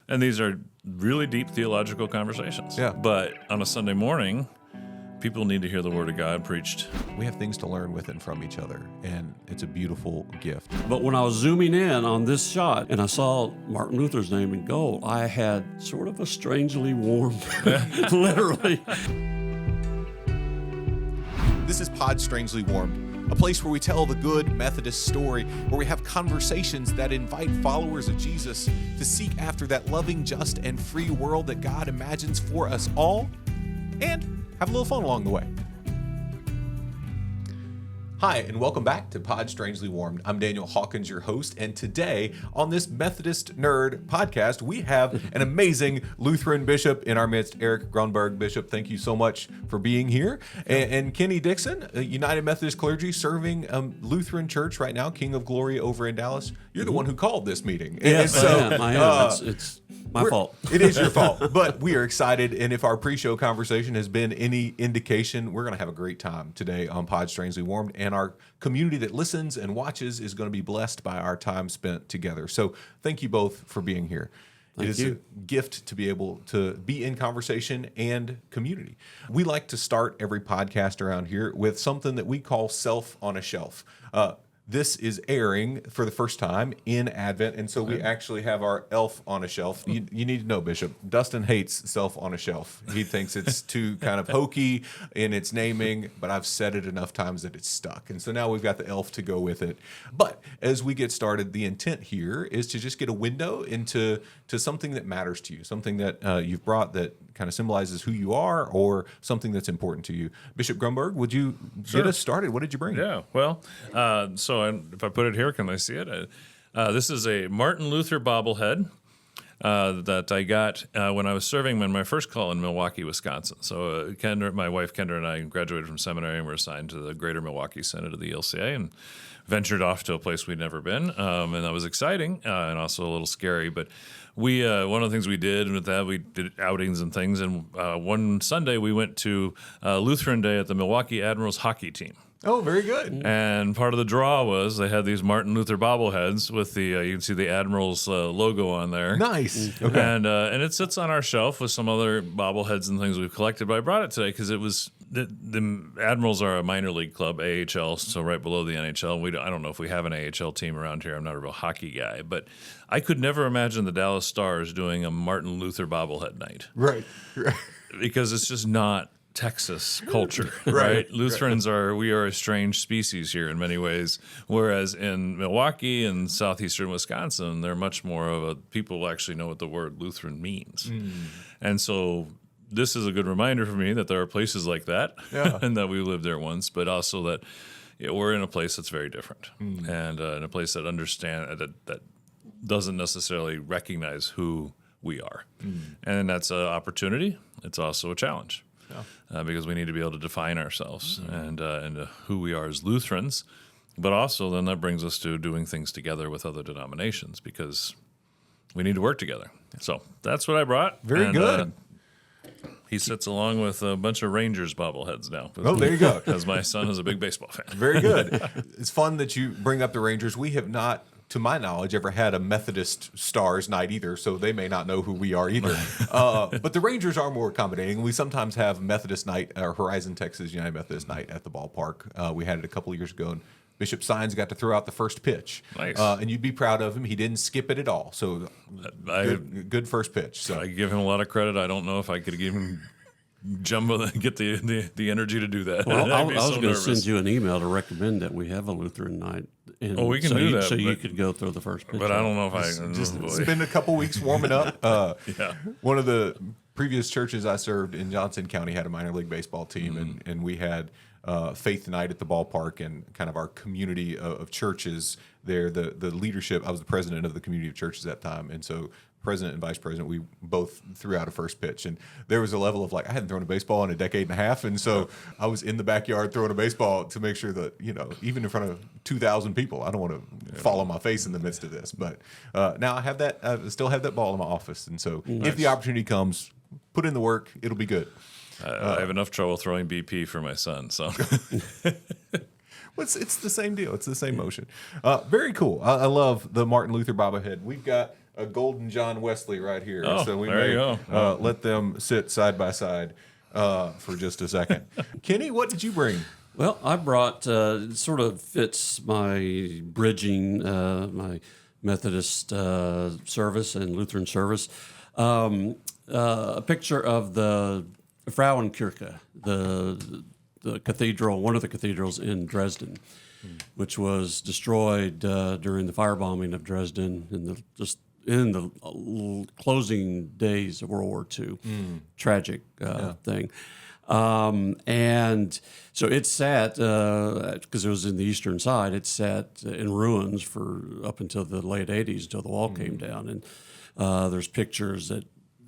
And these are really deep theological conversations. Yeah. But on a Sunday morning, people need to hear the Word of God preached. We have things to learn with and from each other, and it's a beautiful gift. But when I was zooming in on this shot and I saw Martin Luther's name in gold, I had sort of a strangely warm, literally. This is Pod Strangely Warmed, a place where we tell the good Methodist story, where we have conversations that invite followers of Jesus to seek after that loving, just, and free world that God imagines for us all, and have a little fun along the way. Hi, and welcome back to Pod Strangely Warmed. I'm Daniel Hawkins, your host, and today on this Methodist Nerd podcast, we have an amazing Lutheran bishop in our midst, Erik Gronberg. Bishop, thank you so much for being here. And Kenny Dickson, United Methodist clergy, serving Lutheran Church right now, King of Glory over in Dallas. You're the one who called this meeting. Yes, and so, I am. It's my fault. It is your fault, but we are excited, and if our pre-show conversation has been any indication, we're going to have a great time today on Pod Strangely Warmed, and our community that listens and watches is going to be blessed by our time spent together. So thank you both for being here. It is a gift to be able to be in conversation and community. We like to start every podcast around here with something that we call Self on a Shelf. This is airing for the first time in Advent, and so we actually have our elf on a shelf. You need to know, Bishop, Dustin hates Self on a Shelf. He thinks it's too kind of hokey in its naming, but I've said it enough times that it's stuck. And so now we've got the elf to go with it. But as we get started, the intent here is to just get a window into something that matters to you, something that you've brought that kind of symbolizes who you are, or something that's important to you. Bishop Gronberg, would you get us started? What did you bring? Yeah, well, if I put it here, can I see it? This is a Martin Luther bobblehead that I got when I was serving in my first call in Milwaukee, Wisconsin. So my wife Kendra and I graduated from seminary and were assigned to the Greater Milwaukee Synod of the ELCA and ventured off to a place we'd never been. And that was exciting and also a little scary. But we one of the things we did with that, we did outings and things. And one Sunday we went to Lutheran Day at the Milwaukee Admirals hockey team. Oh, very good. And part of the draw was they had these Martin Luther bobbleheads with the you can see the Admirals logo on there. Nice. Okay. And it sits on our shelf with some other bobbleheads and things we've collected. But I brought it today because it was the Admirals are a minor league club, AHL, so right below the NHL. I don't know if we have an AHL team around here. I'm not a real hockey guy, but I could never imagine the Dallas Stars doing a Martin Luther bobblehead night. Right. Because it's just not Texas culture, right? Lutherans we are a strange species here in many ways, whereas in Milwaukee and southeastern Wisconsin, they're much more of people actually know what the word Lutheran means. And so this is a good reminder for me that there are places like that and that we lived there once, but also that we're in a place that's very different and in a place that that doesn't necessarily recognize who we are. And that's an opportunity. It's also a challenge. Because we need to be able to define ourselves and who we are as Lutherans, but also then that brings us to doing things together with other denominations because we need to work together. So that's what I brought. Very good. He sits along with a bunch of Rangers bobbleheads now. Oh, there you go. Because my son is a big baseball fan. Very good. It's fun that you bring up the Rangers. We have not, to my knowledge, ever had a Methodist Stars night either, so they may not know who we are either. But the Rangers are more accommodating. We sometimes have Methodist night, or Horizon, Texas United Methodist night at the ballpark. We had it a couple of years ago, and Bishop Sines got to throw out the first pitch. Nice. And you'd be proud of him. He didn't skip it at all. So good first pitch. So I give him a lot of credit. I don't know if I could give him get the energy to do that. Well, I was going to send you an email to recommend that we have a Lutheran night. And we can do that. So you could go throw the first pitch. But I don't know if I just spend a couple weeks warming up. One of the previous churches I served in Johnson County had a minor league baseball team, and we had faith night at the ballpark, and kind of our community of churches there. The leadership, I was the president of the community of churches at that time, and so president and vice president, we both threw out a first pitch, and there was a level of I hadn't thrown a baseball in a decade and a half, and so I was in the backyard throwing a baseball to make sure that even in front of 2,000 people, I don't want to fall on my face in the midst of this. But now I still have that ball in my office, and so if the opportunity comes, put in the work, it'll be good. I have enough trouble throwing BP for my son, so. It's the same deal. It's the same motion. Very cool. I love the Martin Luther bobblehead. We've got a golden John Wesley right here. Oh, So we there may you go. let them sit side by side for just a second. Kenny, what did you bring? Well, I brought, it sort of fits my bridging, my Methodist service and Lutheran service, a picture of the Frauenkirche, the cathedral, one of the cathedrals in Dresden, which was destroyed during the firebombing of Dresden in the closing days of World War II. Tragic thing. And so it sat, because it was in the eastern side, it sat in ruins for up until the late 80s, until the wall came down. And there's pictures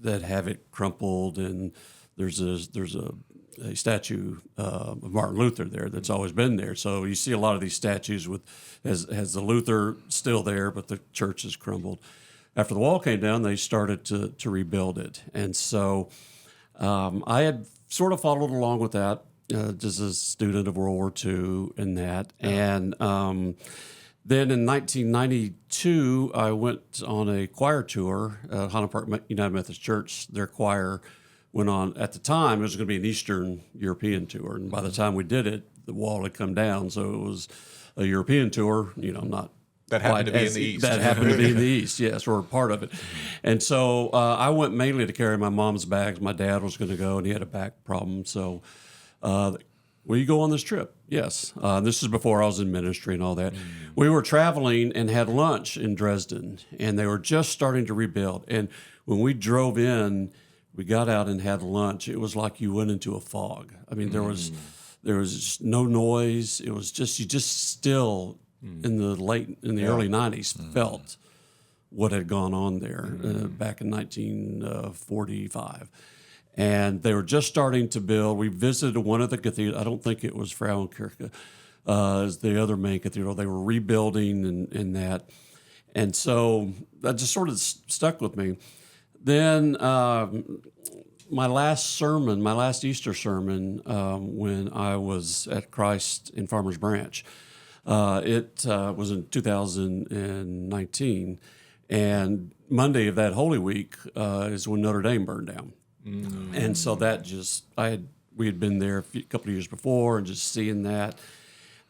that have it crumpled, and there's a statue of Martin Luther there that's always been there. So you see a lot of these statues has the Luther still there, but the church has crumbled. After the wall came down, they started to rebuild it. And so I had sort of followed along with that, just as a student of World War II and that. And then in 1992, I went on a choir tour. Highland Park United Methodist Church, their choir went on. At the time, it was going to be an Eastern European tour. And by the time we did it, the wall had come down. So it was a European tour, not That happened to be in the East. That happened to be in the East, yes, or part of it. And so I went mainly to carry my mom's bags. My dad was going to go, and he had a back problem. So, will you go on this trip? Yes. This is before I was in ministry and all that. We were traveling and had lunch in Dresden, and they were just starting to rebuild. And when we drove in, we got out and had lunch. It was like you went into a fog. I mean, there was just no noise. It was just, you just still... in the early 90s, felt what had gone on there back in 1945. And they were just starting to build. We visited one of the cathedrals. I don't think it was Frauenkirche, as the other main cathedral. They were rebuilding and that. And so that just sort of stuck with me. Then my last Easter sermon, when I was at Christ in Farmers Branch, it was in 2019, and Monday of that Holy Week is when Notre Dame burned down, and so that we had been there a couple of years before, and just seeing that.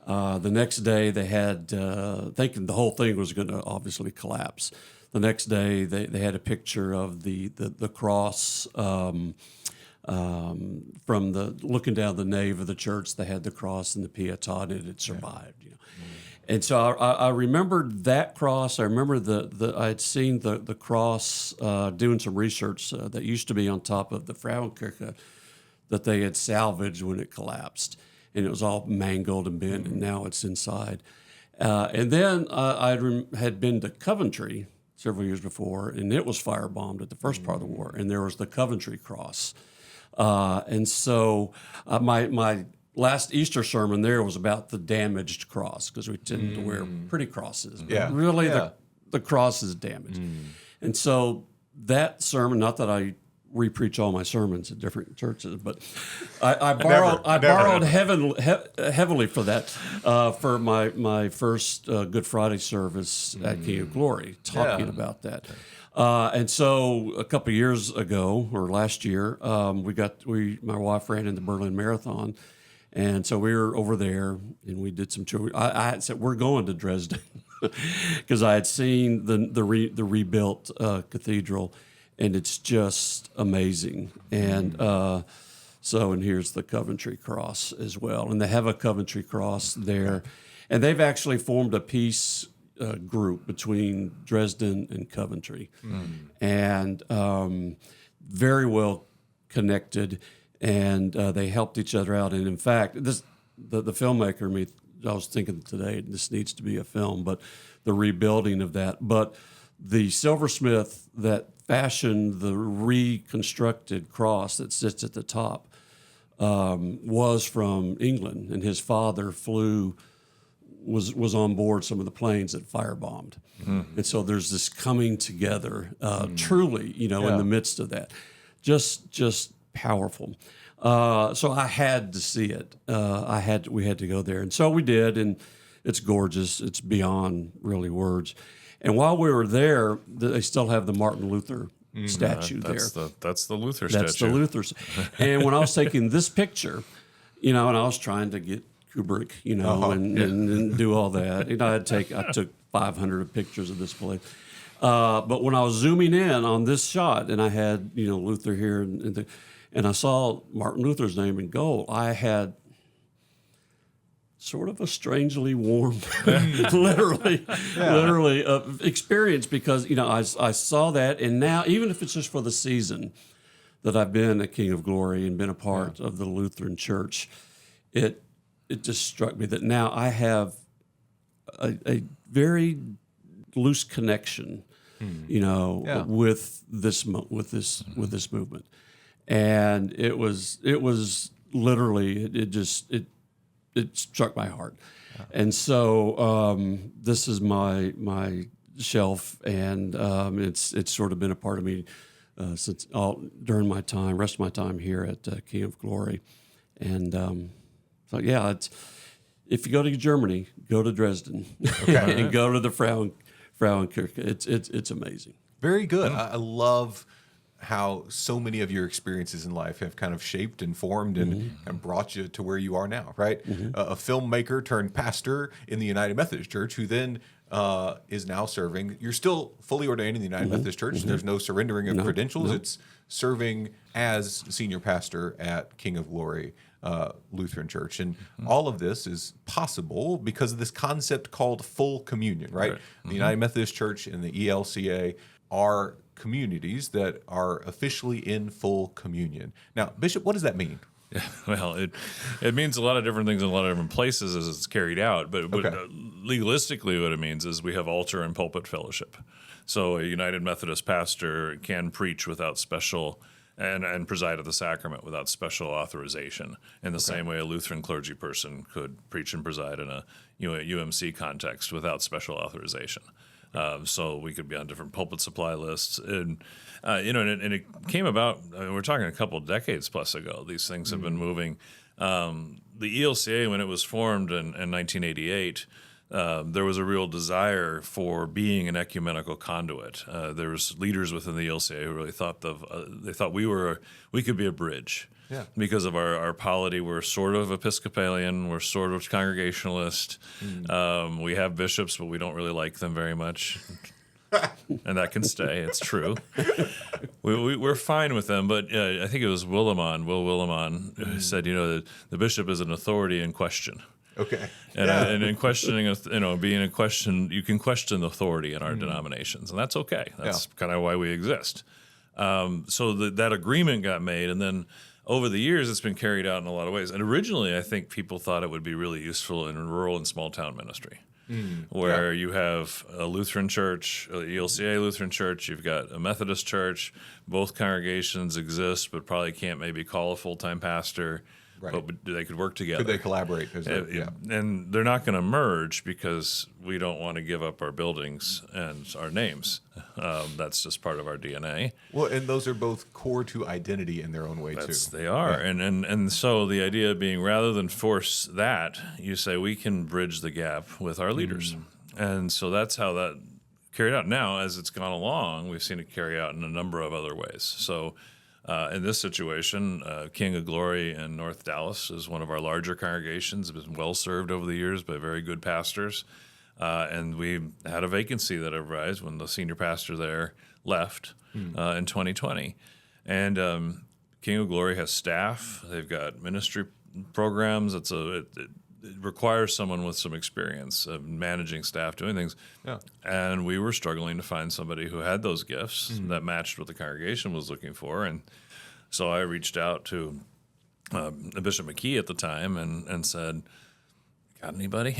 The next day they had, thinking the whole thing was going to obviously collapse. The next day they had a picture of the cross. From looking down the nave of the church, they had the cross and the Pietà, and it had survived. And so I remembered that cross. I remember I had seen the cross doing some research that used to be on top of the Frauenkirche that they had salvaged when it collapsed, and it was all mangled and bent, and now it's inside. And then I had been to Coventry several years before, and it was firebombed at the first part of the war, and there was the Coventry cross. And so my last Easter sermon there was about the damaged cross, because we tend to wear pretty crosses. But really, the cross is damaged. And so that sermon, not that I re-preach all my sermons at different churches, but I borrowed heavily for that, for my first Good Friday service at King of Glory, talking about that. And so a couple of years ago, or last year, my wife ran in the Berlin Marathon, and so we were over there and we did some tour. I said, we're going to Dresden, because I had seen the rebuilt cathedral, and it's just amazing. And and here's the Coventry cross as well, and they have a Coventry cross there, and they've actually formed a peace group between Dresden and Coventry, and very well connected, and they helped each other out. And in fact, the filmmaker, I was thinking today, this needs to be a film, but the rebuilding of that. But the silversmith that fashioned the reconstructed cross that sits at the top was from England, and his father was on board some of the planes that firebombed. And so there's this coming together, truly, in the midst of that. Just powerful. So I had to see it. We had to go there. And so we did, and it's gorgeous. It's beyond really words. And while we were there, they still have the Martin Luther statue there. That's the Luther That's statue. the Luther. And when I was taking this picture, and I was trying to get Kubrick, and do all that. I took 500 pictures of this place. But when I was zooming in on this shot, and I had Luther here, and I saw Martin Luther's name in gold, I had sort of a strangely warm, literally experience, because I saw that, and now even if it's just for the season that I've been a King of Glory and been a part of the Lutheran Church, it just struck me that now I have a very loose connection, with this movement, and it was literally it struck my heart, and so this is my shelf, and it's sort of been a part of me since during my time, rest of my time here at King of Glory, and. So yeah, if you go to Germany, go to Dresden, and go to the Frauenkirche. It's amazing. Very good. I love how so many of your experiences in life have kind of shaped and formed and brought you to where you are now, right? A filmmaker turned pastor in the United Methodist Church, who then is now serving. You're still fully ordained in the United Methodist Church. There's no surrendering of credentials. No. It's serving as senior pastor at King of Glory Lutheran Church. And all of this is possible because of this concept called full communion, right? The United Methodist Church and the ELCA are communities that are officially in full communion. Now, Bishop, what does that mean? Yeah, well, it means a lot of different things in a lot of different places as it's carried out. But legalistically, what it means is we have altar and pulpit fellowship. So a United Methodist pastor can preach without special and preside at the sacrament without special authorization. In the same way, a Lutheran clergy person could preach and preside in a UMC context without special authorization. So we could be on different pulpit supply lists, and and it came about. We're talking a couple of decades plus ago. These things have been moving. The ELCA, when it was formed in 1988, there was a real desire for being an ecumenical conduit. There was leaders within the ELCA who really thought they thought we could be a bridge. Yeah. Because of our polity. We're sort of Episcopalian, we're sort of Congregationalist. We have bishops, but we don't really like them very much. And that can stay, it's true. We're fine with them, but I think it was Will Willimon, who said, the bishop is an authority in question. Okay. And in questioning, being a question, you can question authority in our denominations, and that's okay. That's kind of why we exist. So that agreement got made, and then over the years, it's been carried out in a lot of ways. And originally, I think people thought it would be really useful in rural and small town ministry, where you have a Lutheran church, a ELCA Lutheran church, you've got a Methodist church. Both congregations exist, but probably can't maybe call a full-time pastor. Right. But they could work together. Could they collaborate? And they're not going to merge because we don't want to give up our buildings and our names. That's just part of our DNA. Well, and those are both core to identity in their own way, too. They are. Yeah. And so the idea being, rather than force that, you say we can bridge the gap with our leaders. And so that's how that carried out. Now, as it's gone along, we've seen it carry out in a number of other ways. So in this situation, King of Glory in North Dallas is one of our larger congregations. It's been well served over the years by very good pastors. And we had a vacancy that arose when the senior pastor there left in 2020. And King of Glory has staff. They've got ministry programs. It requires someone with some experience of managing staff, doing things. Yeah. And we were struggling to find somebody who had those gifts that matched what the congregation was looking for. And so I reached out to Bishop McKee at the time and said, got anybody?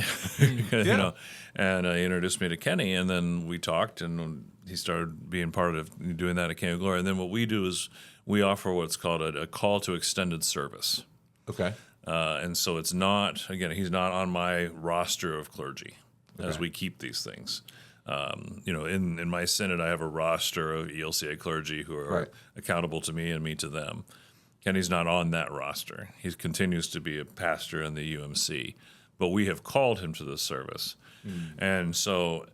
And he introduced me to Kenny, and then we talked, and he started being part of doing that at King of Glory. And then what we do is we offer what's called a call to extended service. Okay. And so it's not, again, he's not on my roster of clergy as we keep these things. In my synod, I have a roster of ELCA clergy who are accountable to me and me to them. Kenny's not on that roster. He continues to be a pastor in the UMC, but we have called him to this service. And so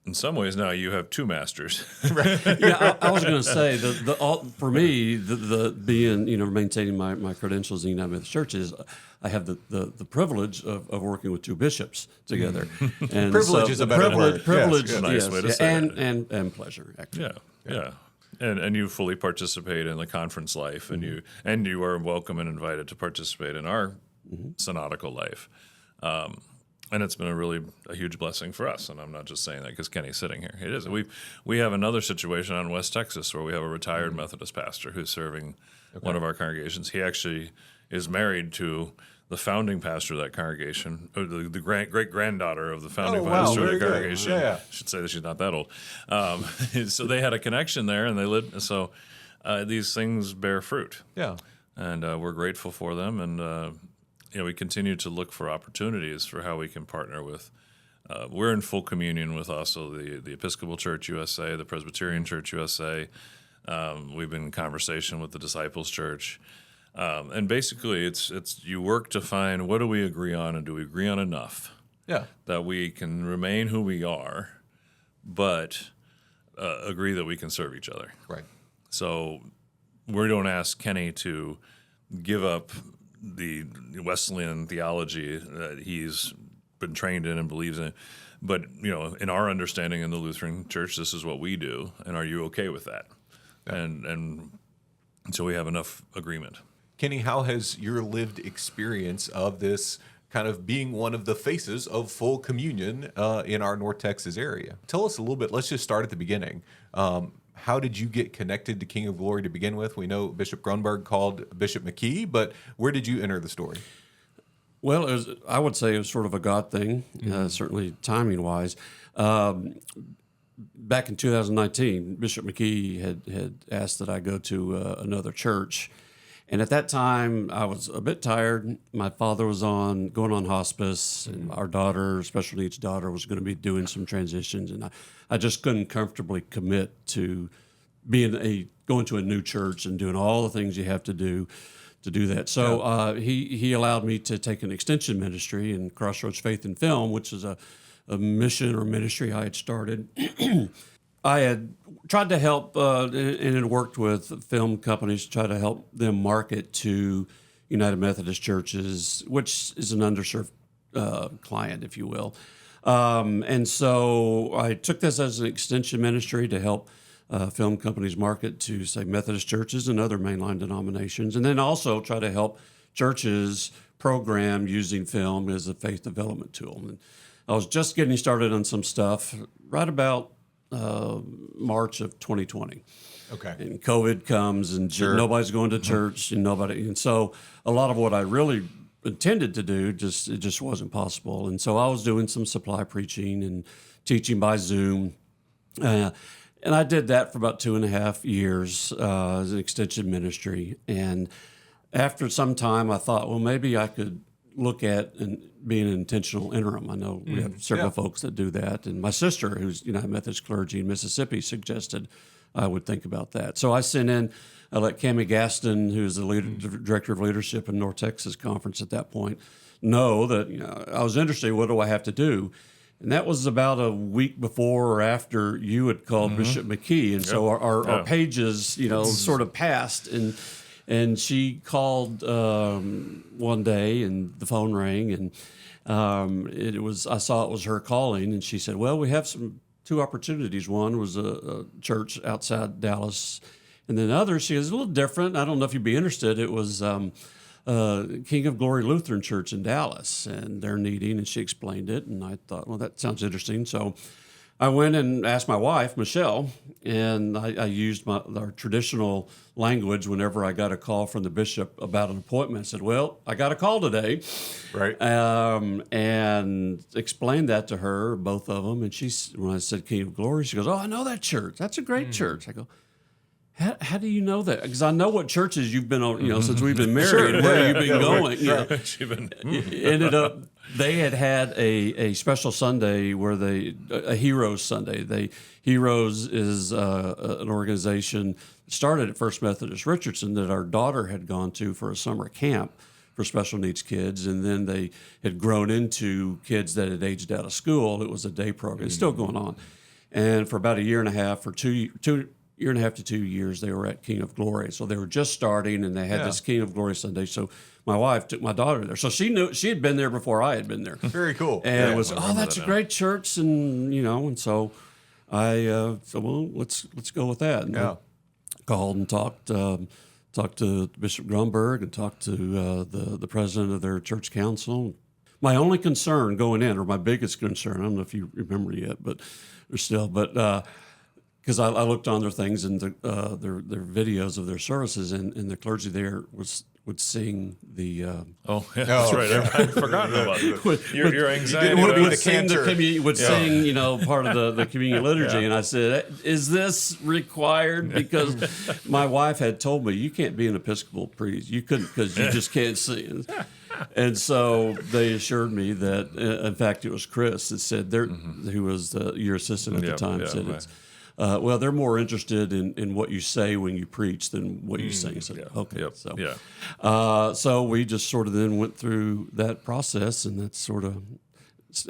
in some ways now you have two masters. Yeah, I was going to say for me, the being maintaining my credentials in the United Methodist Church is I have the privilege of working with two bishops together. And Privilege is a better word. Privilege, Yes, nice way to say it. and pleasure. Actually. Yeah. And you fully participate in the conference life, and you are welcome and invited to participate in our synodical life. And it's been a huge blessing for us. And I'm not just saying that because Kenny's sitting here. It is. We have another situation out in West Texas where we have a retired Methodist pastor who's serving one of our congregations. He actually is married to the founding pastor of that congregation, or the great-granddaughter of the founding pastor of the congregation. Yeah. I should say that she's not that old. So they had a connection there, and they lived. So these things bear fruit. Yeah. And we're grateful for them, and we continue to look for opportunities for how we can partner with. We're in full communion with also the Episcopal Church USA, the Presbyterian Church USA. We've been in conversation with the Disciples Church. And basically, it's you work to find what do we agree on, and do we agree on enough that we can remain who we are, but agree that we can serve each other. Right. So we don't ask Kenny to give up the Wesleyan theology that he's been trained in and believes in, but in our understanding in the Lutheran Church, this is what we do, and are you okay with that? And so we have enough agreement. Kenny, how has your lived experience of this kind of being one of the faces of full communion in our North Texas area? Tell us a little bit. Let's just start at the beginning. How did you get connected to King of Glory to begin with? We know Bishop Gronberg called Bishop McKee, but where did you enter the story? Well, I would say it was sort of a God thing, certainly timing-wise. Back in 2019, Bishop McKee had asked that I go to another church. And at that time, I was a bit tired. My father was going on hospice, and our daughter, special needs daughter, was going to be doing some transitions. And I just couldn't comfortably commit to going to a new church and doing all the things you have to do that. So he allowed me to take an extension ministry in Crossroads Faith and Film, which is a mission or ministry I had started. I had tried to help and had worked with film companies to try to help them market to United Methodist churches, which is an underserved client, if you will. And so I took this as an extension ministry to help film companies market to, say, Methodist churches and other mainline denominations, and then also try to help churches program using film as a faith development tool. And I was just getting started on some stuff right about March of 2020. Okay. And COVID comes, and nobody's going to church, and so a lot of what I really intended to do it just wasn't possible. And so I was doing some supply preaching and teaching by Zoom, and I did that for about 2.5 years as an extension ministry. And after some time, I thought, well, maybe I could look at being an intentional interim. I know we have several folks that do that. And my sister, who's United Methodist clergy in Mississippi, suggested I would think about that. So I sent in, I let Cammie Gaston, who's the director of leadership in North Texas Conference at that point, know that I was interested. What do I have to do? And that was about a week before or after you had called Bishop McKee. And so our pages, sort of passed. And she called one day, and the phone rang, and I saw it was her calling, and she said, "Well, we have two opportunities. One was a church outside Dallas, and then the other, she was a little different. I don't know if you'd be interested. It was King of Glory Lutheran Church in Dallas, and they're needing." And she explained it, and I thought, well, that sounds interesting. So I went and asked my wife, Michelle, and I used our traditional language whenever I got a call from the bishop about an appointment. I said, well, I got a call today. Right. And explained that to her, both of them. And when I said King of Glory, she goes, "Oh, I know that church. That's a great church." I go, How do you know that? Because I know what churches you've been on, since we've been married, where you've been going. Ended up, they had a special Sunday where a Heroes Sunday. Heroes is an organization started at First Methodist Richardson that our daughter had gone to for a summer camp for special needs kids, and then they had grown into kids that had aged out of school. It was a day program. It's still going on. And for about a year and a half, or year and a half to 2 years, they were at King of Glory. So they were just starting, and they had this King of Glory Sunday. So my wife took my daughter there. So she knew, she had been there before I had been there. Very cool. And it was, that's a great church, and and so I said, well, let's go with that. And I called and talked to Bishop Gronberg and talked to the president of their church council. My only concern going in, or my biggest concern, I don't know if you remember yet, but because I looked on their things and their videos of their services, and the clergy there would sing the. That's right. I'd forgotten about it. Your anxiety. Would sing part of the communion liturgy, and I said, "Is this required?" Because my wife had told me, "You can't be an Episcopal priest. You couldn't, because you just can't sing." And so they assured me that, in fact, it was Chris that said, who was your assistant at the time, said it's. Well, they're more interested in what you say when you preach than what you sing. So, so we just sort of then went through that process, and that's sort of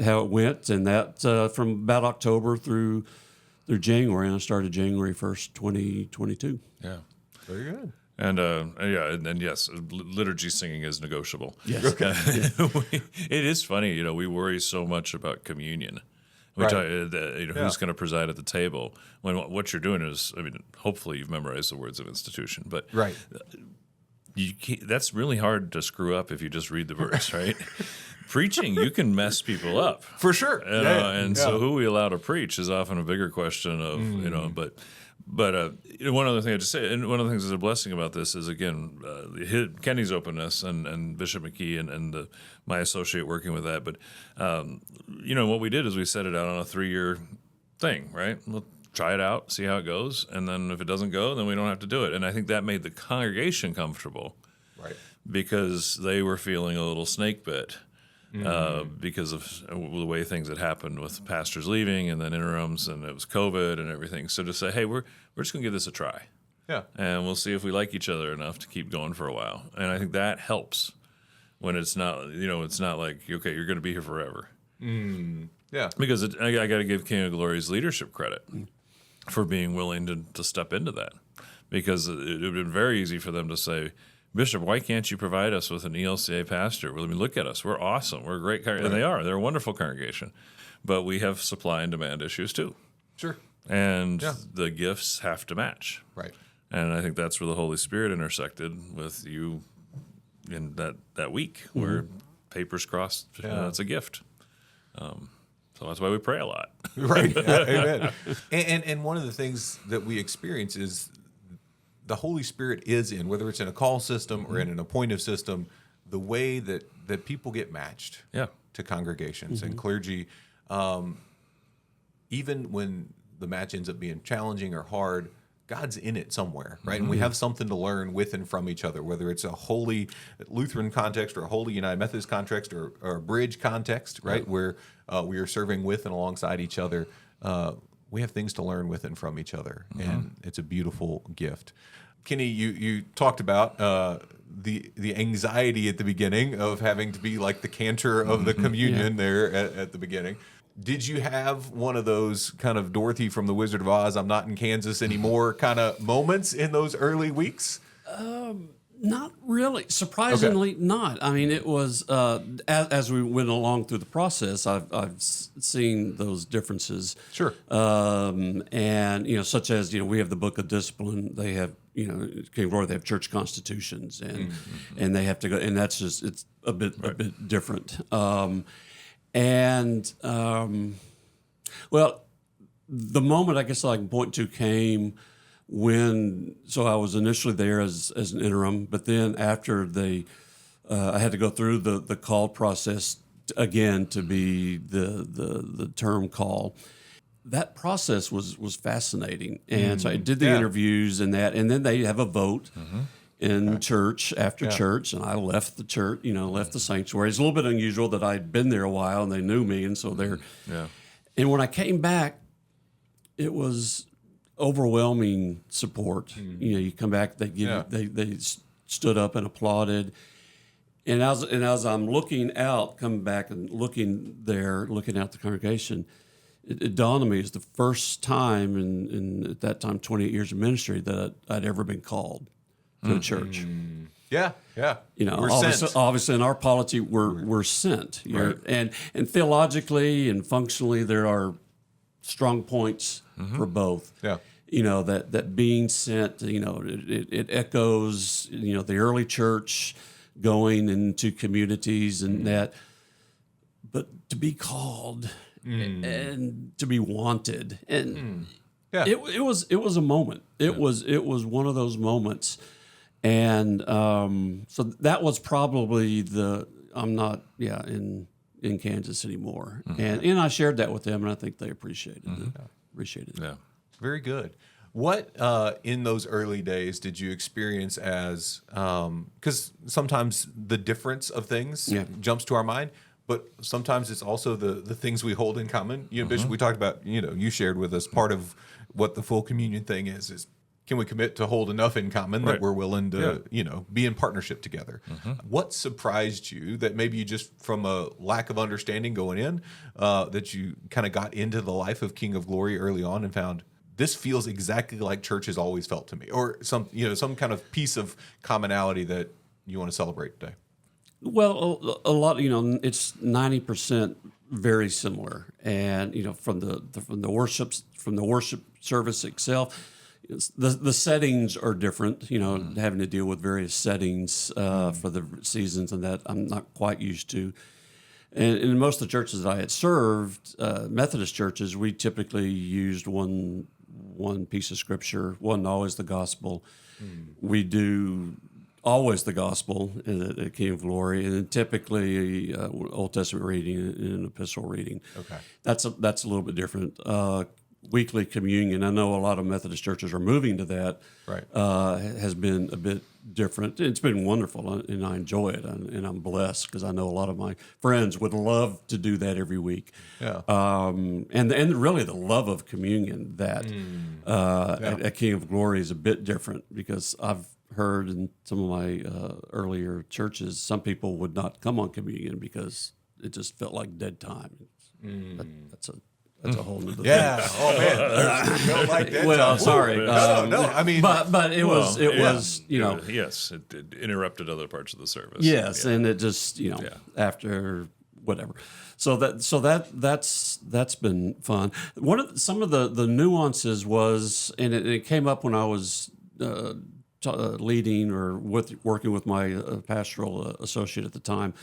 how it went. And that from about October through January, and I started January 1st, 2022. Yeah. Very good. And and yes, liturgy singing is negotiable. Yes. Okay. It is funny, we worry so much about communion. Who's going to preside at the table when what you're doing is, hopefully you've memorized the words of institution, but that's really hard to screw up if you just read the verse, right? Preaching, you can mess people up for sure, so who we allow to preach is often a bigger question of But one other thing I just say, and one of the things that's a blessing about this is, again, Kenny's openness and Bishop McKee and my associate working with that. But, what we did is we set it out on a 3-year thing, right? We'll try it out, see how it goes. And then if it doesn't go, then we don't have to do it. And I think that made the congregation comfortable. Right. Because they were feeling a little snake bit. Because of the way things had happened with pastors leaving and then interims, and it was COVID and everything. So to say, hey, we're just going to give this a try. Yeah. And we'll see if we like each other enough to keep going for a while. And I think that helps when it's not, it's not like, okay, you're going to be here forever. Yeah. Because I got to give King of Glory's leadership credit for being willing to step into that. Because it would have been very easy for them to say, Bishop, why can't you provide us with an ELCA pastor? Well, look at us. We're awesome. We're a great congregation. And they are. They're a wonderful congregation. But we have supply and demand issues too. Sure. And the gifts have to match. Right. And I think that's where the Holy Spirit intersected with you in that week where papers crossed. It's a gift. So that's why we pray a lot. Right. Amen. And one of the things that we experience is the Holy Spirit is in, whether it's in a call system or in an appointive system, the way that people get matched to congregations and clergy, even when the match ends up being challenging or hard, God's in it somewhere, right? And we have something to learn with and from each other, whether it's a holy Lutheran context or a holy United Methodist context or a bridge context, right? Where we are serving with and alongside each other. We have things to learn with and from each other, and it's a beautiful gift. Kenny, you talked about the anxiety at the beginning of having to be like the cantor of the communion there at the beginning. Did you have one of those kind of Dorothy from the Wizard of Oz, I'm not in Kansas anymore kind of moments in those early weeks? Not really. Surprisingly, not. I mean, it was as we went along through the process, I've seen those differences. Sure. And such as we have the Book of Discipline. They have King Roy. They have church constitutions, and they have to go. And that's just it's a bit different. Well, the moment I guess I can point to came when, so I was initially there as an interim, but then after I had to go through the call process again to be the term call. That process was fascinating, and so I did the interviews and then they have a vote in church after church, and I left the church, left the sanctuary. It's a little bit unusual that I'd been there a while and they knew me, and so they're. And when I came back, it was overwhelming support. You come back, they give they stood up and applauded. And as I'm looking out, coming back and looking out the congregation, it dawned on me, it's the first time in at that time 28 years of ministry that I'd ever been called to a church. Yeah, yeah. You know, We're obviously sent. in our polity, we're sent. Right. And theologically and functionally, there are strong points for both. Yeah. You know, that being sent, you know, it echoes, you know, the early church going into communities and that. But to be called and to be wanted, and Yeah. it was a moment. It was one of those moments. And so that was probably I'm not in Kansas anymore, and I shared that with them, and I think they appreciated it. Appreciated it. Yeah. Very good. What in those early days did you experience as because sometimes the difference of things jumps to our mind, but sometimes it's also the things we hold in common. You know, Bishop, we talked about, you know, you shared with us part of what the full communion thing is can we commit to hold enough in common that we're willing to, you know, be in partnership together? What surprised you that maybe you just from a lack of understanding going in, that you kind of got into the life of King of Glory early on and found this feels exactly like church has always felt to me, or some kind of piece of commonality that you want to celebrate today? Well, a lot, you know, it's 90% very similar, and you know, from the worship service itself. The settings are different, you know, having to deal with various settings for the seasons, and that I'm not quite used to. And in most of the churches that I had served, Methodist churches, we typically used one piece of scripture, wasn't always the gospel. We do always the gospel in the King of Glory, and then typically Old Testament reading and an epistle reading. Okay, that's a little bit different. Weekly communion, I know a lot of Methodist churches are moving to that. Right, has been a bit different. It's been wonderful, and I enjoy it, and I'm blessed because I know a lot of my friends would love to do that every week. Yeah, and really the love of communion that at King of Glory is a bit different because I've heard in some of my earlier churches some people would not come on communion because it just felt like dead time. That's a whole nother thing. Yeah. Oh man. Felt like that. Well, sorry. No. I mean, but it was you know. Yes, it interrupted other parts of the service. Yes, and it just after whatever. So that's been fun. Some of the nuances was, and it came up when I was leading or working with my pastoral associate at the time.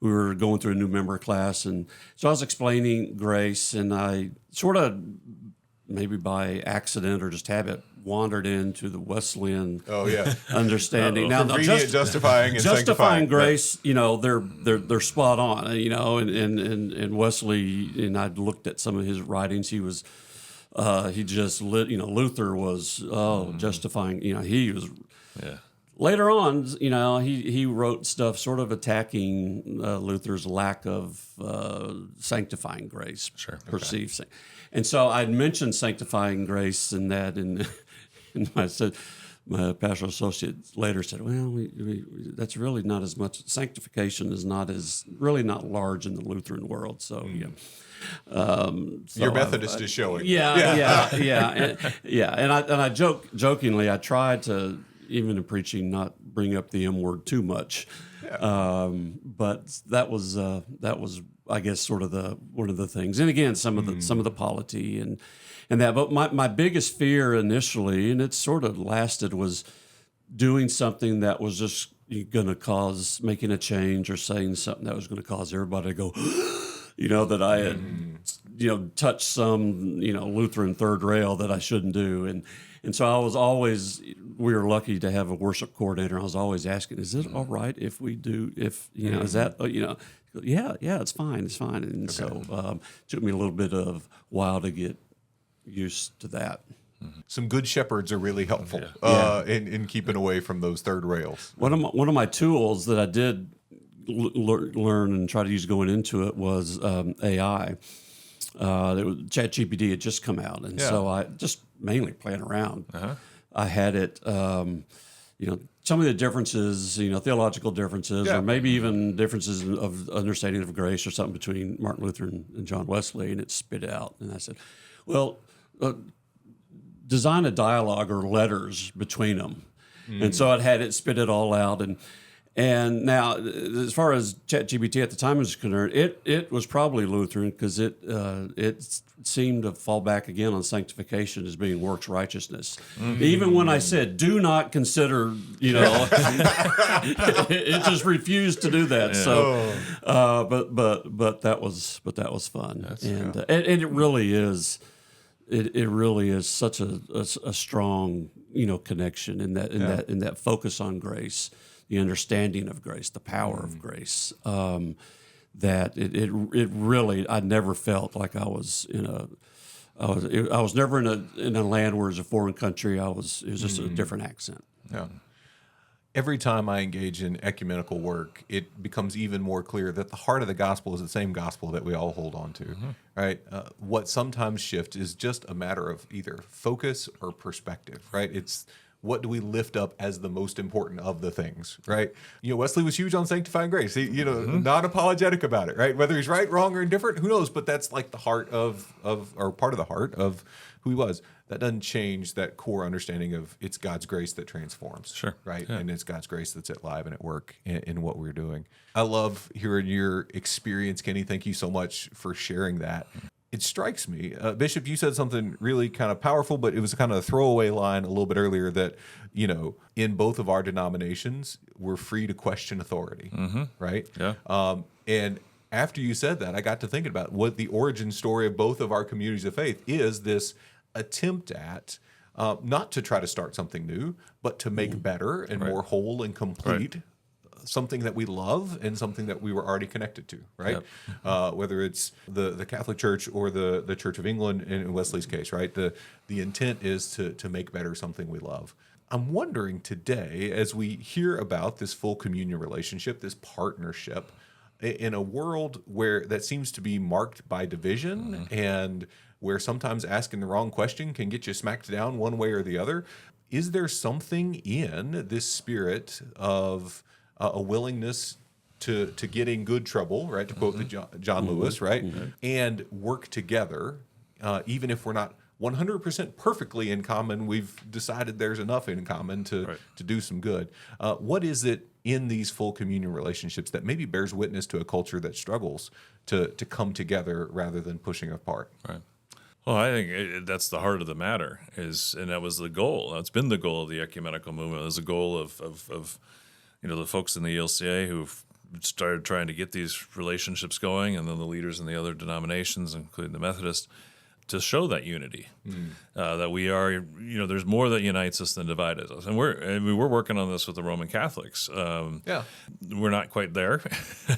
We were going through a new member class, and so I was explaining grace, and I sort of, maybe by accident or just habit, wandered into the Wesleyan understanding. Now, justifying and justifying grace, you know, they're spot on, you know, and Wesley, and I looked at some of his writings. He was, Luther was justifying, you know, he was. Yeah. Later on, you know, he wrote stuff sort of attacking Luther's lack of sanctifying grace, perceived. Okay. And so I'd mentioned sanctifying grace and that, and I said, my pastoral associate later said, well, that's really not as much. Sanctification is really not large in the Lutheran world. So, your Methodist is showing. Yeah. And I jokingly, I tried to, even in preaching, not bring up the M word too much, but that was I guess sort of one of the things. And again, some of the polity and that. But my biggest fear initially, and it sort of lasted, was doing something that was just going to cause making a change or saying something that was going to cause everybody to go, you know, that I had touched some Lutheran third rail that I shouldn't do. And so I was always, we were lucky to have a worship coordinator. I was always asking, is it all right if we do, is that, yeah, it's fine. And so it took me a little bit of while to get used to that. Some good shepherds are really helpful in keeping away from those third rails. One of my tools that I did learn and try to use going into it was AI. ChatGPT had just come out, and so I just mainly playing around. I had it, some of the differences, theological differences, Yeah. or maybe even differences of understanding of grace or something between Martin Luther and John Wesley, and it spit out. And I said, well, design a dialogue or letters between them. And so it spit it all out. And now, as far as ChatGPT at the time was concerned, it was probably Lutheran because it seemed to fall back again on sanctification as being works righteousness. Even when I said, "Do not consider," it just refused to do that. So, but that was fun, and it really is. It really is such a strong connection in that focus on grace, the understanding of grace, the power of grace. That it really, I never felt like I was I was never in a land where it was a foreign country. It was just a different accent. Yeah. Every time I engage in ecumenical work, it becomes even more clear that the heart of the gospel is the same gospel that we all hold on to, right? What sometimes shifts is just a matter of either focus or perspective, right? It's what do we lift up as the most important of the things, right? Wesley was huge on sanctifying grace. He, not apologetic about it, right? Whether he's right, wrong, or indifferent, who knows? But that's like the heart or part of the heart of who he was. That doesn't change that core understanding of it's God's grace that transforms, Sure, right? yeah. And it's God's grace that's at live and at work in what we're doing. I love hearing your experience, Kenny. Thank you so much for sharing that. It strikes me, Bishop, you said something really kind of powerful, but it was kind of a throwaway line a little bit earlier that, in both of our denominations, we're free to question authority, right? Yeah. And after you said that, I got to thinking about what the origin story of both of our communities of faith is. This attempt at not to try to start something new, but to make better and more whole and complete something that we love and something that we were already connected to, right? Whether it's the Catholic Church or the Church of England in Wesley's case, right? The intent is to make better something we love. I'm wondering today, as we hear about this full communion relationship, this partnership, in a world where that seems to be marked by division and where sometimes asking the wrong question can get you smacked down one way or the other, is there something in this spirit of a willingness to get in good trouble, right? To quote the John Lewis, right? And work together, even if we're not 100% perfectly in common, we've decided there's enough in common to do some good. What is it in these full communion relationships that maybe bears witness to a culture that struggles to come together rather than pushing apart? Right. Well, I think that's the heart of the matter, and that was the goal. That's been the goal of the ecumenical movement. It was the goal of the folks in the ELCA who've started trying to get these relationships going, and then the leaders in the other denominations, including the Methodists, to show that unity, that we are, there's more that unites us than divides us. And we're working on this with the Roman Catholics. We're not quite there,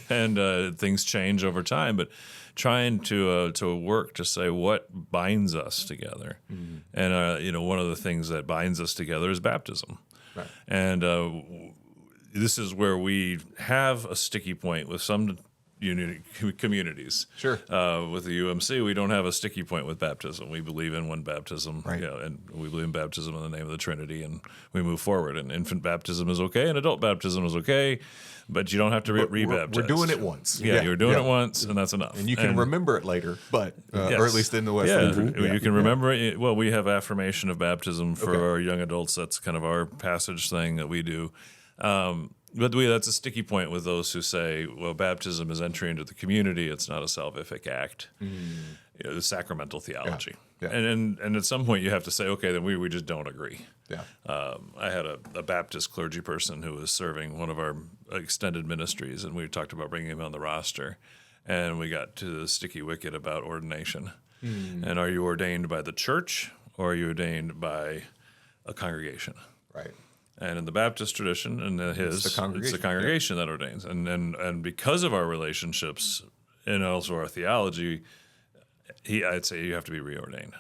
and things change over time, but trying to work to say what binds us together. And, one of the things that binds us together is baptism. Right. And this is where we have a sticky point with some communities. Sure. With the BeUMC, we don't have a sticky point with baptism. We believe in one baptism, Right. And we believe in baptism in the name of the Trinity, and we move forward. And infant baptism is okay, and adult baptism is okay, but you don't have to rebaptize. We're doing it once. Yeah, you're doing it once, and that's enough. And you can remember it later, but Yes. or at least in the West. You can remember it. Well, we have affirmation of baptism for our young adults. That's kind of our passage thing that we do. But that's a sticky point with those who say, well, baptism is entry into the community. It's not a salvific act. The sacramental theology. Yeah. And at some point you have to say, okay, then we just don't agree. Yeah. I had a Baptist clergy person who was serving one of our extended ministries, and we talked about bringing him on the roster. And we got to the sticky wicket about ordination. And are you ordained by the church, or are you ordained by a congregation? Right. And in the Baptist tradition, and it's the congregation that ordains. And because of our relationships and also our theology, I'd say you have to be reordained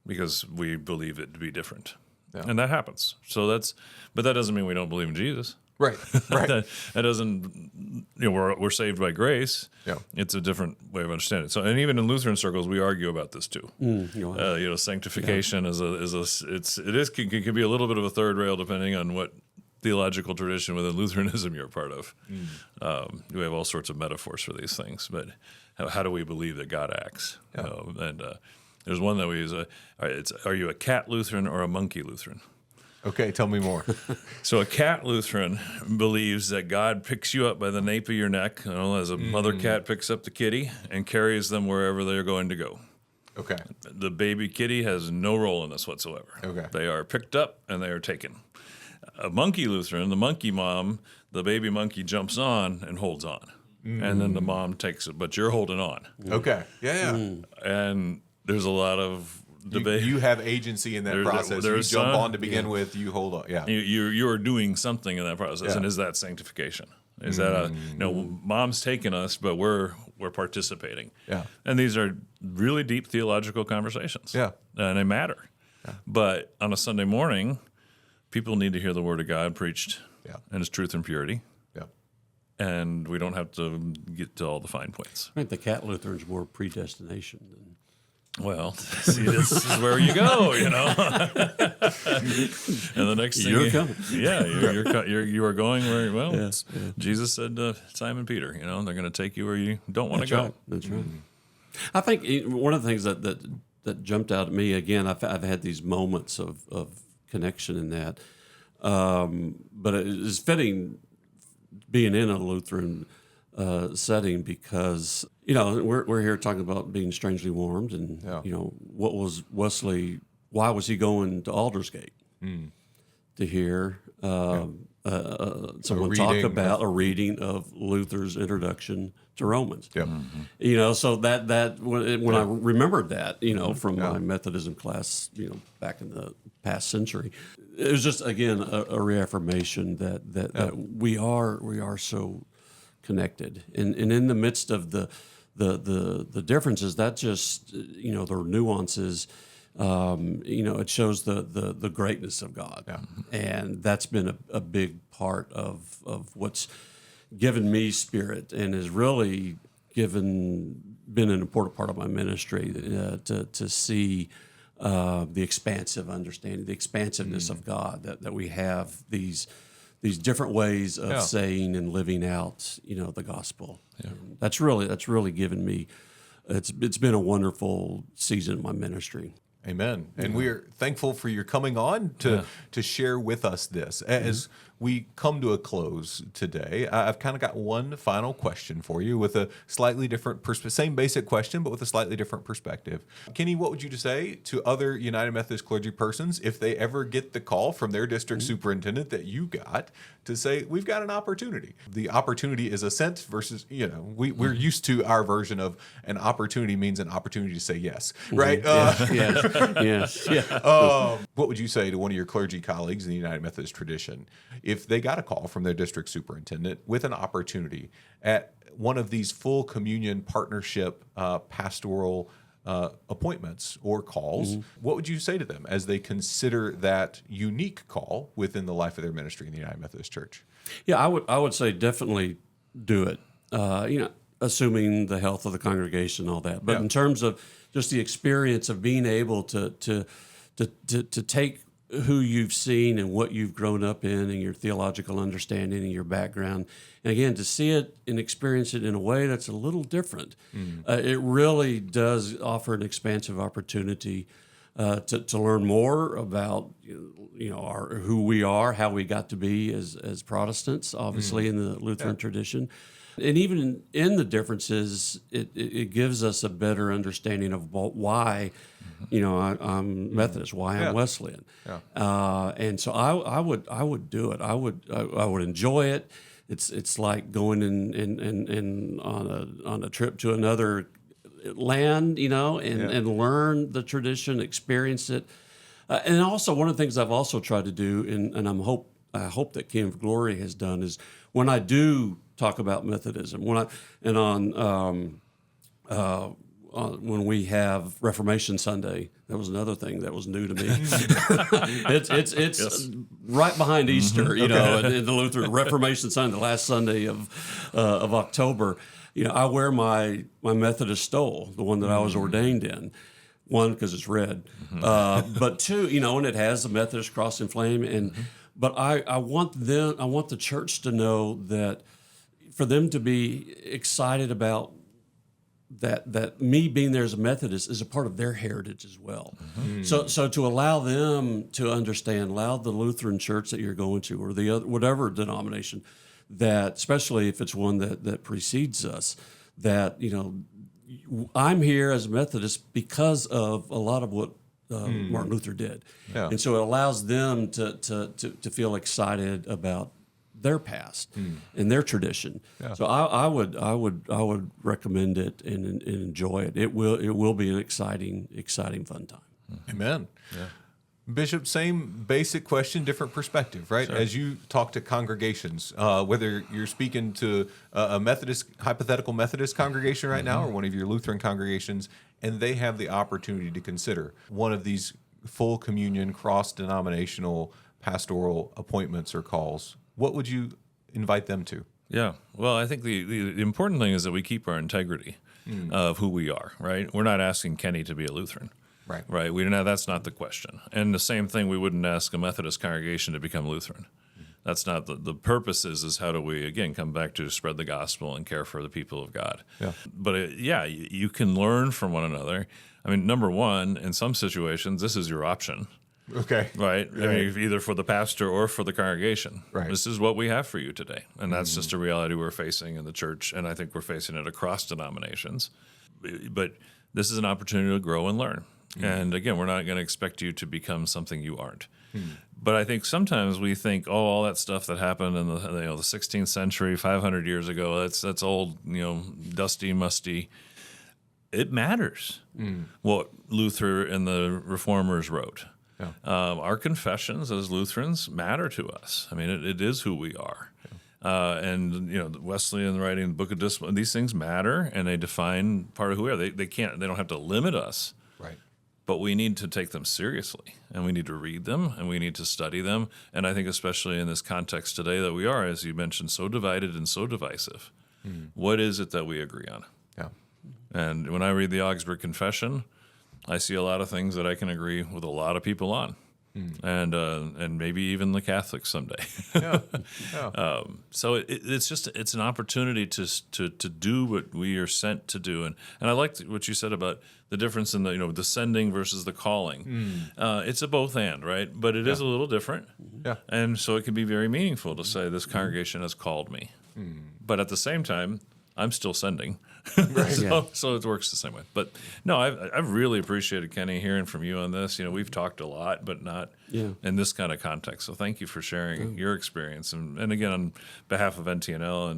because we believe it to be different. Yeah. And that happens. But that doesn't mean we don't believe in Jesus. Right. that doesn't, we're saved by grace. Yeah. It's a different way of understanding it. So, and even in Lutheran circles, we argue about this too. Sanctification can be a little bit of a third rail depending on what theological tradition within Lutheranism you're a part of. We have all sorts of metaphors for these things, but how do we believe that God acts? And there's one that we use. Are you a cat Lutheran or a monkey Lutheran? Okay, tell me more. So a cat Lutheran believes that God picks you up by the nape of your neck, as a mother cat picks up the kitty and carries them wherever they're going to go. Okay. The baby kitty has no role in this whatsoever. Okay. They are picked up and they are taken. A monkey Lutheran, the monkey mom, the baby monkey jumps on and holds on. And then the mom takes it, but you're holding on. Okay. Yeah. And there's a lot of debate. You have agency in that process. You jump on to begin with, you hold on. Yeah. You are doing something in that process. Yeah. And is that sanctification? Is that mom's taking us, but we're participating. Yeah. And these are really deep theological conversations. Yeah. And they matter. Yeah. But on a Sunday morning, people need to hear the Word of God preached in its truth and purity. Yeah. And we don't have to get to all the fine points. I think the cat Lutheran's more predestination than. Well, see, this is where you go, and the next thing You're coming. Yeah, you are going where. Well, Jesus said to Simon Peter, they're going to take you where you don't want to go. Right. That's right. I think one of the things that jumped out at me again, I've had these moments of connection in that, but it is fitting being in a Lutheran setting because we're here talking about being strangely warmed, and what was Wesley? Why was he going to Aldersgate to hear someone talk about a reading of Luther's introduction to Romans? Yep. So that when I remembered that, from my Methodism class, back in the past century, it was just again a reaffirmation that we are so connected, and in the midst of the differences, that just there are nuances. It shows the greatness of God, and that's been a big part of what's given me spirit, and has really been an important part of my ministry to see the expansive understanding, the expansiveness of God, that we have these different ways of saying and living out, the gospel. Yeah. That's really given me. It's been a wonderful season of my ministry. Amen. And we are thankful for your coming on to share with us this. As we come to a close today, I've kind of got one final question for you with a slightly different same basic question, but with a slightly different perspective. Kenny, what would you say to other United Methodist clergy persons if they ever get the call from their district superintendent that you got to say, we've got an opportunity? The opportunity is assent versus, we're used to our version of an opportunity means an opportunity to say yes, right? Yes. What would you say to one of your clergy colleagues in the United Methodist tradition if they got a call from their district superintendent with an opportunity at one of these full communion partnership pastoral appointments or calls? What would you say to them as they consider that unique call within the life of their ministry in the United Methodist Church? Yeah, I would say definitely do it. Assuming the health of the congregation and all that. But in terms of just the experience of being able to take who you've seen and what you've grown up in and your theological understanding and your background, and again, to see it and experience it in a way that's a little different, it really does offer an expansive opportunity to learn more about who we are, how we got to be as Protestants, obviously in the Lutheran tradition. And even in the differences, it gives us a better understanding of why, I'm Methodist, why I'm Wesleyan, and so I would do it. I would enjoy it. It's like going in on a trip to another land, and learn the tradition, experience it, and also one of the things I've also tried to do, and I hope that King of Glory has done, is when I do talk about Methodism, when we have Reformation Sunday, that was another thing that was new to me. It's right behind Easter, in the Lutheran Reformation Sunday, the last Sunday of October. I wear my Methodist stole, the one that I was ordained in. One, because it's red, but two, and it has the Methodist cross and flame, But I want the church to know that, for them to be excited about that me being there as a Methodist is a part of their heritage as well. So to allow them to understand, allow the Lutheran church that you're going to, or the other, whatever denomination, that especially if it's one that precedes us, that I'm here as a Methodist because of a lot of what Martin Luther did, and so it allows them to feel excited about their past and their tradition. So I would recommend it and enjoy it. It will be an exciting fun time. Amen. Yeah. Bishop, same basic question, different perspective, right? Sure. As you talk to congregations, whether you're speaking to a hypothetical Methodist congregation right now, or one of your Lutheran congregations, and they have the opportunity to consider one of these full communion, cross-denominational pastoral appointments or calls, what would you invite them to? Yeah. Well, I think the important thing is that we keep our integrity of who we are, right? We're not asking Kenny to be a Lutheran. Right. That's not the question. And the same thing, we wouldn't ask a Methodist congregation to become Lutheran. That's not the purpose is how do we, again, come back to spread the gospel and care for the people of God. Yeah. But you can learn from one another. I mean, number one, in some situations, this is your option. Okay. Right? I mean, either for the pastor or for the congregation. Right. This is what we have for you today. And that's just a reality we're facing in the church. And I think we're facing it across denominations. But this is an opportunity to grow and learn. And again, we're not going to expect you to become something you aren't. But I think sometimes we think, all that stuff that happened in the 16th century, 500 years ago, that's old, dusty, musty. It matters what Luther and the Reformers wrote. Yeah. Our confessions as Lutherans matter to us. I mean, it is who we are. And Wesleyan writing the Book of Discipline, these things matter, and they define part of who we are. They don't have to limit us. Right. But we need to take them seriously, and we need to read them, and we need to study them. And I think especially in this context today that we are, as you mentioned, so divided and so divisive, what is it that we agree on? Yeah. And when I read the Augsburg Confession, I see a lot of things that I can agree with a lot of people on, and maybe even the Catholics someday. So it's an opportunity to do what we are sent to do, and I liked what you said about the difference in the sending versus the calling. It's a both and, right? But it is a little different, and so it can be very meaningful to say this congregation has called me, but at the same time, I'm still sending. Right. So it works the same way. But no, I've really appreciated, Kenny, hearing from you on this. We've talked a lot, but not in this kind of context. So thank you for sharing your experience. And again, on behalf of NTNL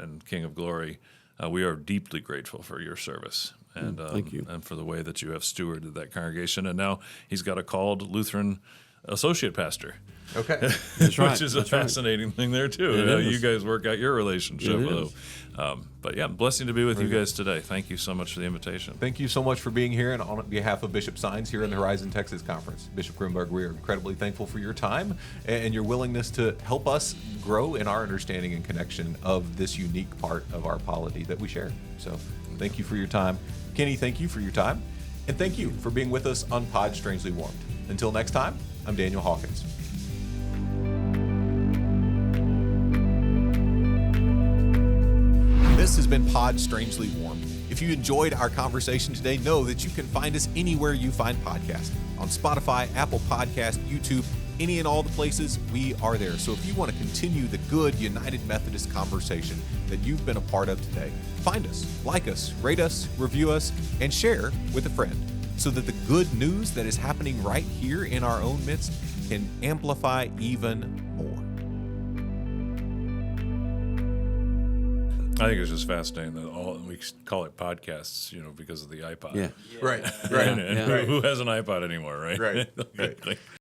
and King of Glory, we are deeply grateful for your service. And thank you. And for the way that you have stewarded that congregation. And now he's got a called Lutheran associate pastor. Okay. That's right. Which is a fascinating thing there, too. You guys work out your relationship. But yeah, blessing to be with you guys today. Thank you so much for the invitation. Thank you so much for being here, and on behalf of Bishop Sines here in the Horizon Texas Conference, Bishop Gronberg, we are incredibly thankful for your time and your willingness to help us grow in our understanding and connection of this unique part of our polity that we share. So thank you for your time. Kenny, thank you for your time. And thank you for being with us on Pod Strangely Warmed. Until next time, I'm Daniel Hawkins. This has been Pod Strangely Warmed. If you enjoyed our conversation today, know that you can find us anywhere you find podcasts. On Spotify, Apple Podcast, YouTube, any and all the places, we are there. So if you want to continue the good United Methodist conversation that you've been a part of today, find us, like us, rate us, review us, and share with a friend so that the good news that is happening right here in our own midst can amplify even more. I think it's just fascinating that we call it podcasts, because of the iPod. Yeah. Right. And who has an iPod anymore, right? Right.